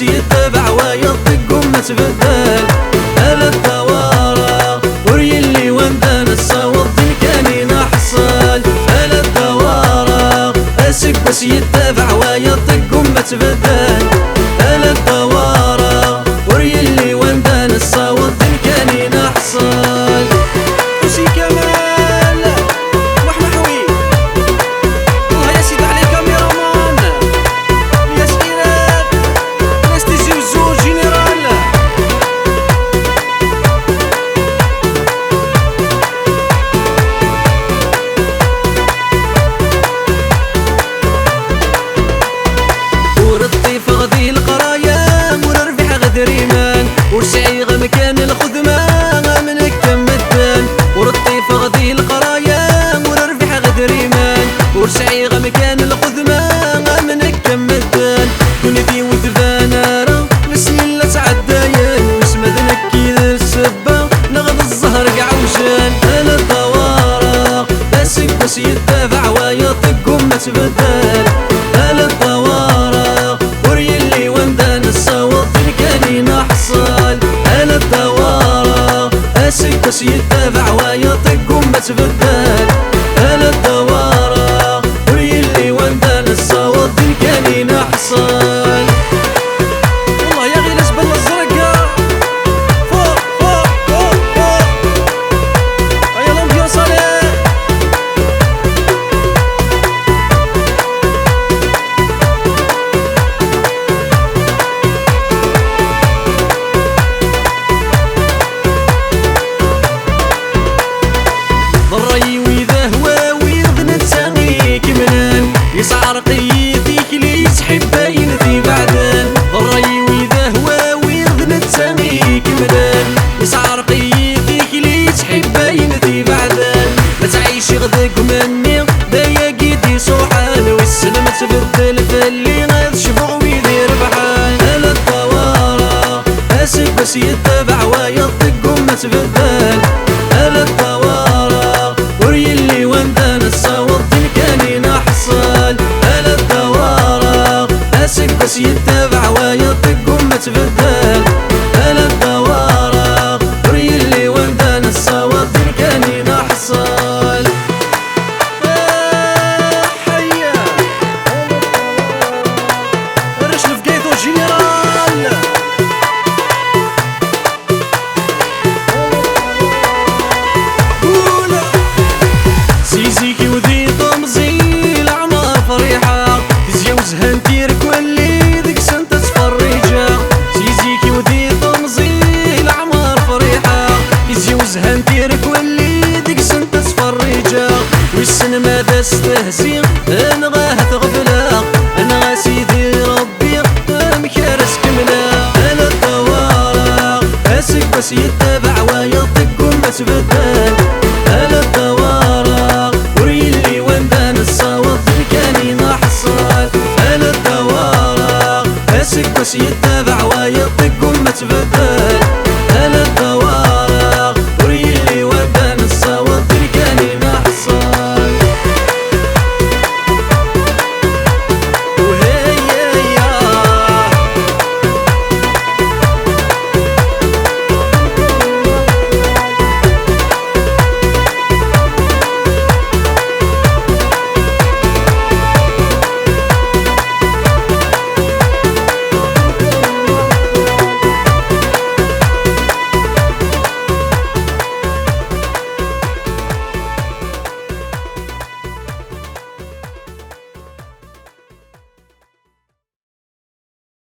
بس يتبع ويطق وما تبدل. على الدوارة وري اللي وندان الصوت كان نحصل. على الدوارة اسك بس يتبع ويطق وما تبدل. على الدوارة وري اللي وندان الصوت كان نحصل. وسي كمال محمحوي الله يا سيدي عليك كاميرامان يا سيدات ناس تجي وزوج جينيرال. ورطي غدي القرايا ورربح غد ريمان ورسعي مكان الخدمة منك كم الدان. ورطي غدي القرايا ورربح غد ريمان ورسعي مكان الخدمة منك كم الدان. ونبي وذبانارة بسم الله تعدايان واسمد نكيد السبة نغض الزهر قعوشان. على الدوارة باسك بس يتبع ويطق وما تبدل. على الدوارة وري اللي وندان الصوت كان نحصل. على الدوارة اسك بس يتبع ويطق وما تبدل. على الدوارة وري اللي وندان الصوت كان نحصل. والله يا غي الجبل الزرقاء فوق فوق فوق فوق هيا الامبيونس عليه. ضري وإذا هو ويرد نتساني كمنان يسعر قيثيك لي يسحب باين في بعدان. ضري وإذا هو ويرد نتساني كمنان يسعر قيثيك لي يسحب باين في بعدان. ما تعيش غدك مني دايا قيدي صوحان والسلم تبدل فاللي غاد شبع ويدير بحال. على الدوارة اسك بس يتبع ويطق وما تبدل. على الدوارة وري اللي وندان الصوت كان نحصل. على الدوارة اسك بس يتبع ويطق وما تبدل. على الدوارة وري اللي وندان الصوت كان نحصل. حيا الرجل في قيدو جينيرال. سيزيكي وذي طمزي الأعمار فريحة تزيوزها نتيرك واللي ذيك سنت تفرجها. سيزيكي وذي طمزي الأعمار فريحة تزيوزها نتيرك واللي ذيك سنت تفرجها. والسن ماذا استهزي انا غاه تغفلا انا غا سيدي ربي مكارس كملا. على الدوارة اسك بس يتبع ويطق وما تبدل. على الدوارة وري اللي وندان الصوت كان نحصل. على الدوارة اسك بس يتبع